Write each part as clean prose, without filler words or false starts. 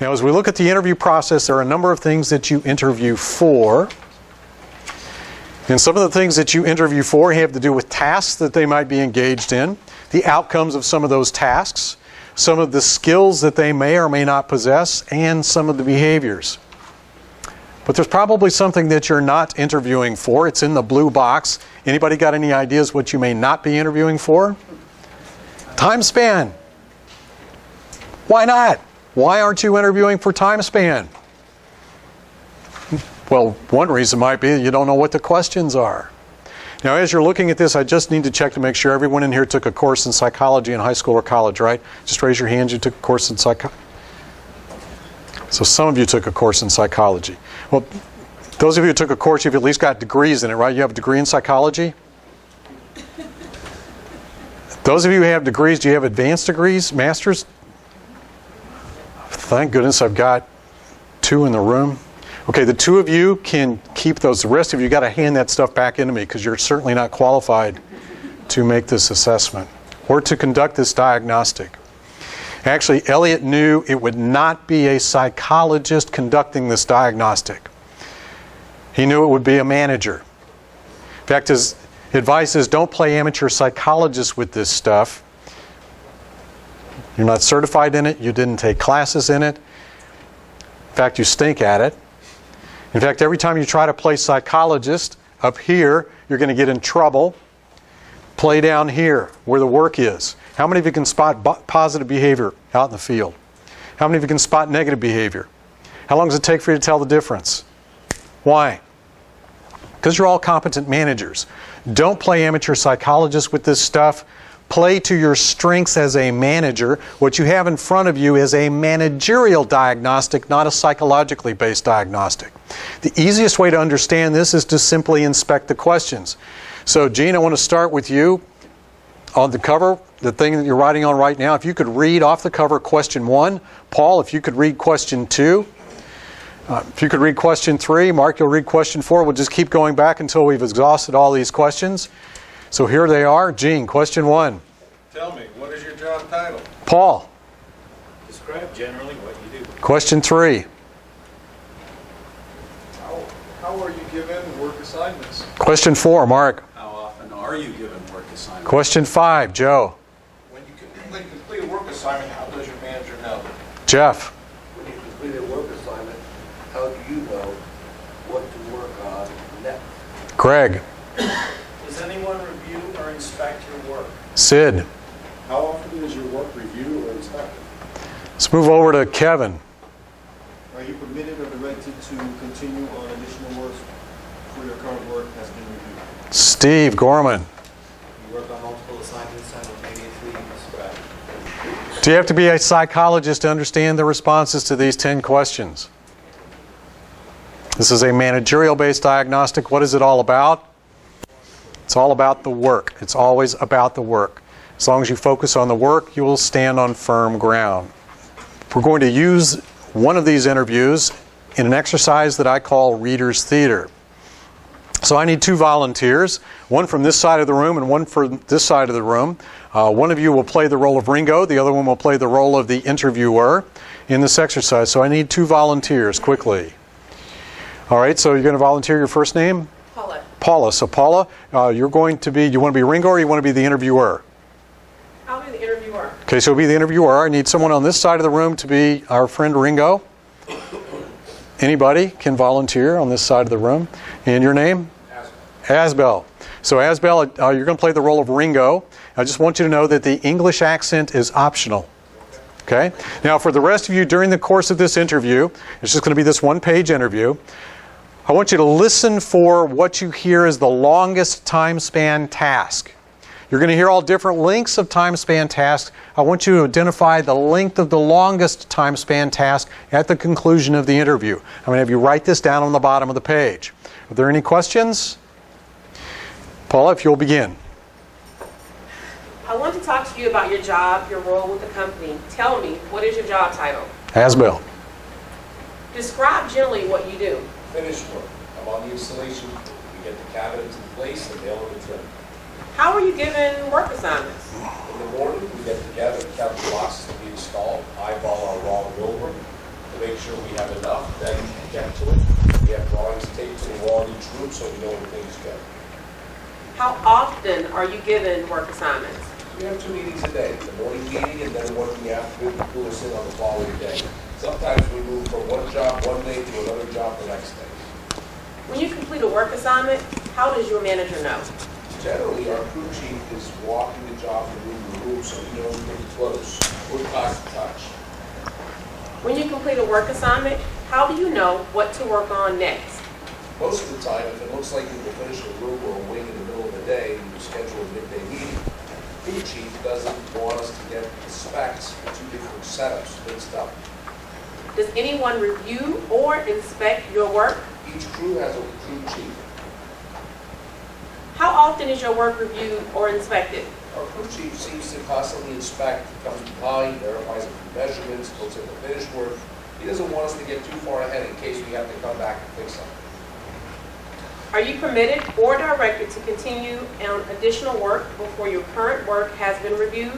Now, as we look at the interview process, there are a number of things that you interview for. And some of the things that you interview for have to do with tasks that they might be engaged in, the outcomes of some of those tasks, some of the skills that they may or may not possess, and some of the behaviors. But there's probably something that you're not interviewing for. It's in the blue box. Anybody got any ideas what you may not be interviewing for? Time span. Why not? Why aren't you interviewing for time span? Well, one reason might be that you don't know what the questions are. Now, as you're looking at this, I just need to check to make sure everyone in here took a course in psychology in high school or college, right? Just raise your hands. You took a course in psychology. So some of you took a course in psychology. Well, those of you who took a course, you've at least got degrees in it, right? You have a degree in psychology? Those of you who have degrees, do you have advanced degrees, masters? Thank goodness I've got 2 in the room. Okay, the 2 of you can keep those. The rest of you got to hand that stuff back into me because you're certainly not qualified to make this assessment or to conduct this diagnostic. Actually, Elliot knew it would not be a psychologist conducting this diagnostic. He knew it would be a manager. In fact, his advice is don't play amateur psychologist with this stuff. You're not certified in it. You didn't take classes in it. In fact, you stink at it. In fact, every time you try to play psychologist up here, you're going to get in trouble. Play down here where the work is. How many of you can spot positive behavior out in the field? How many of you can spot negative behavior? How long does it take for you to tell the difference? Why? Because you're all competent managers. Don't play amateur psychologist with this stuff. Play to your strengths as a manager. What you have in front of you is a managerial diagnostic, not a psychologically based diagnostic. The easiest way to understand this is to simply inspect the questions. So, Gene, I want to start with you. On the cover, the thing that you're writing on right now, if you could read off the cover question 1. Paul, if you could read question 2. If you could read question 3. Mark, you'll read question 4. We'll just keep going back until we've exhausted all these questions. So here they are. Gene, question 1. Tell me, what is your job title? Paul. Describe generally what you do. Question 3. How are you given work assignments? Question 4. Mark. How often are you given work assignments? Question 5. Joe. When you complete a work assignment, how does your manager know? Jeff. When you complete a work assignment, how do you know what to work on next? Greg. Does anyone review or inspect your work? Sid. How often is your work reviewed or inspected? Let's move over to Kevin. Are you permitted or directed to continue on additional work for your current work has been reviewed? Steve Gorman. You work on multiple assignments simultaneously. Do you have to be a psychologist to understand the responses to these 10 questions? This is a managerial-based diagnostic. What is it all about? It's all about the work. It's always about the work. As long as you focus on the work, you will stand on firm ground. We're going to use one of these interviews in an exercise that I call Reader's Theater. So I need 2 volunteers, one from this side of the room and one from this side of the room. One of you will play the role of Ringo, the other one will play the role of the interviewer in this exercise. So I need 2 volunteers quickly. All right, so you're going to volunteer your first name? Paula. Paula. So Paula, you're going to be, you want to be Ringo or you want to be the interviewer? I'll be the interviewer. Okay, so be the interviewer. I need someone on this side of the room to be our friend Ringo. Anybody can volunteer on this side of the room. And your name? Asbel. So Asbel, you're going to play the role of Ringo. I just want you to know that the English accent is optional. Okay? Now for the rest of you during the course of this interview, it's just going to be this 1-page interview. I want you to listen for what you hear as the longest time span task. You're going to hear all different lengths of time span tasks. I want you to identify the length of the longest time span task at the conclusion of the interview. I'm going to have you write this down on the bottom of the page. Are there any questions? Paula, if you'll begin. I want to talk to you about your job, your role with the company. Tell me, what is your job title? Asbel. Describe generally what you do. Finished work. I'm on the installation. We get the cabinets in place and nail them in trim. How are you given work assignments? In the morning, we get together, count the boxes to be installed, eyeball our raw millwork, to make sure we have enough, then get to it. We have drawings taped to the wall in each room so we know where things go. How often are you given work assignments? We have 2 meetings a day, the morning meeting and then one in the afternoon to pull us in on the following day. Sometimes we move from one job one day to another job the next day. When you complete a work assignment, how does your manager know? Generally, our crew chief is walking the job from room to room so he knows pretty close. We're constant touch. When you complete a work assignment, how do you know what to work on next? Most of the time, if it looks like we will finish a room or a wing in the middle of the day, we schedule a midday meeting. The crew chief doesn't want us to get the specs for 2 different setups mixed up. Does anyone review or inspect your work? Each crew has a crew chief. How often is your work reviewed or inspected? Our crew chief seems to constantly inspect, comes behind, verifies the measurements, looks at the finished work. He doesn't want us to get too far ahead in case we have to come back and fix something. Are you permitted or directed to continue on additional work before your current work has been reviewed?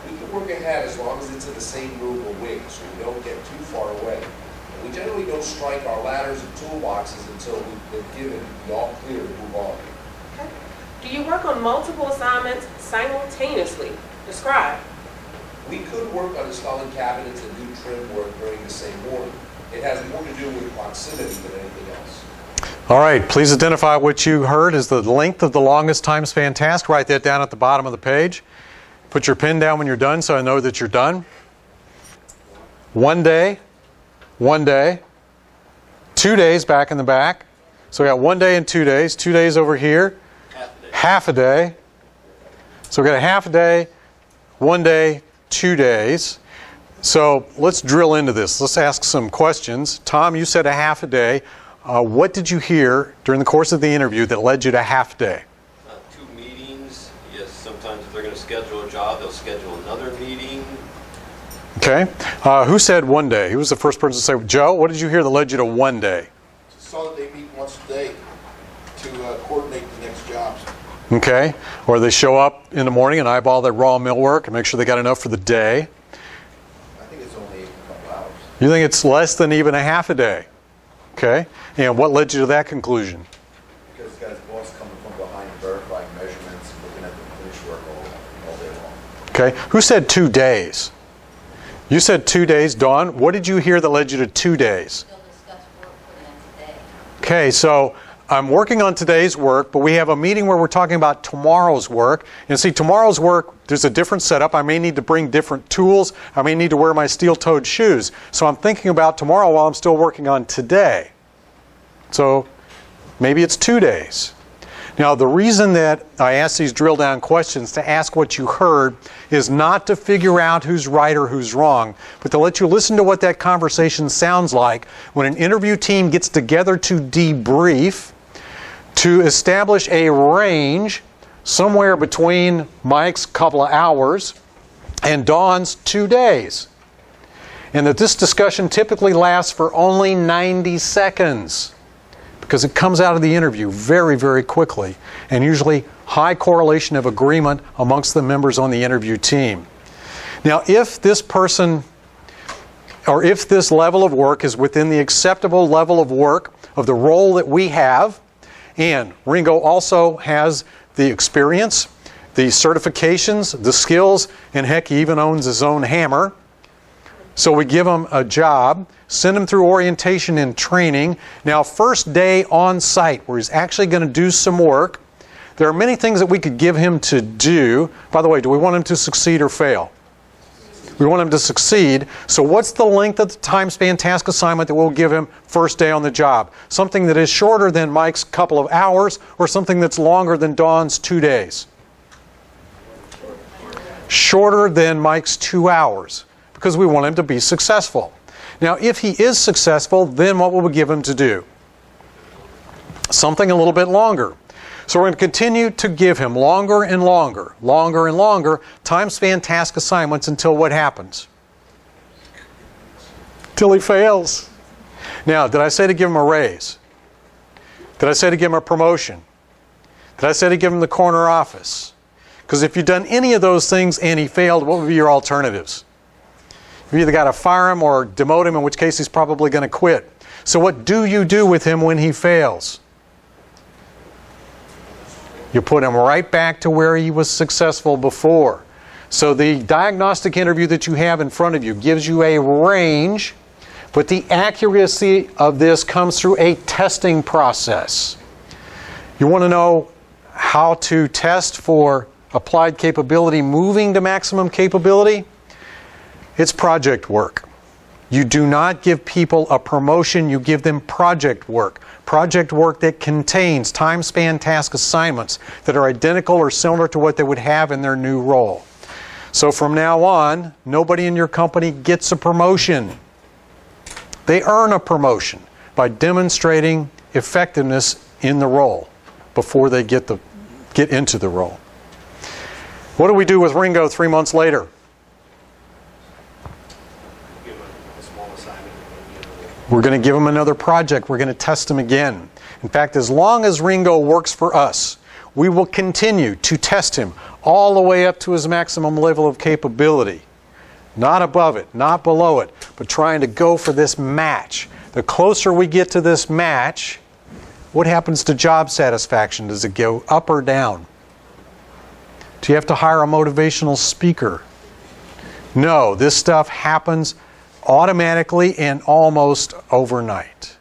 We can work ahead as long as it's in the same room or wing, so we don't get too far away. And we generally don't strike our ladders and toolboxes until we've been given the all clear to move on. Okay. Do you work on multiple assignments simultaneously? Describe. We could work on installing cabinets and do trim work during the same morning. It has more to do with proximity than anything else. All right, please identify what you heard as the length of the longest time span task. Write that down at the bottom of the page. Put your pen down when you're done so I know that you're done. 1 day, 1 day, 2 days back in the back. So we got 1 day and 2 days. 2 days over here, half a day. So we got a half a day, 1 day, 2 days. So let's drill into this. Let's ask some questions. Tom, you said a half a day. What did you hear during the course of the interview that led you to half day? 2 meetings. Yes, sometimes if they're going to schedule a job, they'll schedule another meeting. Okay. Who said 1 day? Who was the first person to say? Joe, what did you hear that led you to 1 day? So that they meet once a day to coordinate the next jobs. Okay. Or they show up in the morning and eyeball their raw mill work and make sure they got enough for the day. I think it's only a couple hours. You think it's less than even a half a day? Okay. And what led you to that conclusion? Because the guy's boss coming from behind, verifying measurements, looking at the finished work all day long. Okay. Who said 2 days? You said 2 days. Dawn, what did you hear that led you to 2 days? They'll discuss work for the next day. Okay, so I'm working on today's work, but we have a meeting where we're talking about tomorrow's work. And see, tomorrow's work, there's a different setup. I may need to bring different tools. I may need to wear my steel-toed shoes. So I'm thinking about tomorrow while I'm still working on today. So maybe it's 2 days. Now, the reason that I ask these drill-down questions to ask what you heard is not to figure out who's right or who's wrong, but to let you listen to what that conversation sounds like when an interview team gets together to debrief, to establish a range somewhere between Mike's couple of hours and Dawn's 2 days. And that this discussion typically lasts for only 90 seconds. Because it comes out of the interview very, very quickly, and usually high correlation of agreement amongst the members on the interview team. Now, if this person, or if this level of work is within the acceptable level of work of the role that we have, and Ringo also has the experience, the certifications, the skills, and heck, he even owns his own hammer. So we give him a job, send him through orientation and training. Now, first day on site, where he's actually going to do some work, there are many things that we could give him to do. By the way, do we want him to succeed or fail? We want him to succeed. So what's the length of the time span task assignment that we'll give him first day on the job? Something that is shorter than Mike's couple of hours, or something that's longer than Dawn's 2 days? Shorter than Mike's 2 hours. Because we want him to be successful. Now, if he is successful, then what will we give him to do? Something a little bit longer. So we're going to continue to give him longer and longer time span task assignments until what happens? Till he fails. Now, did I say to give him a raise? Did I say to give him a promotion? Did I say to give him the corner office? Because if you've done any of those things and he failed, what would be your alternatives? You've either got to fire him or demote him, in which case he's probably going to quit. So what do you do with him when he fails? You put him right back to where he was successful before. So the diagnostic interview that you have in front of you gives you a range, but the accuracy of this comes through a testing process. You want to know how to test for applied capability moving to maximum capability? It's project work. You do not give people a promotion, you give them project work. Project work that contains time span task assignments that are identical or similar to what they would have in their new role. So from now on, nobody in your company gets a promotion. They earn a promotion by demonstrating effectiveness in the role before they get into the role. What do we do with Ringo 3 months later? We're going to give him another project. We're going to test him again. In fact, as long as Ringo works for us, we will continue to test him all the way up to his maximum level of capability. Not above it, not below it, but trying to go for this match. The closer we get to this match, what happens to job satisfaction? Does it go up or down? Do you have to hire a motivational speaker? No, this stuff happens automatically and almost overnight.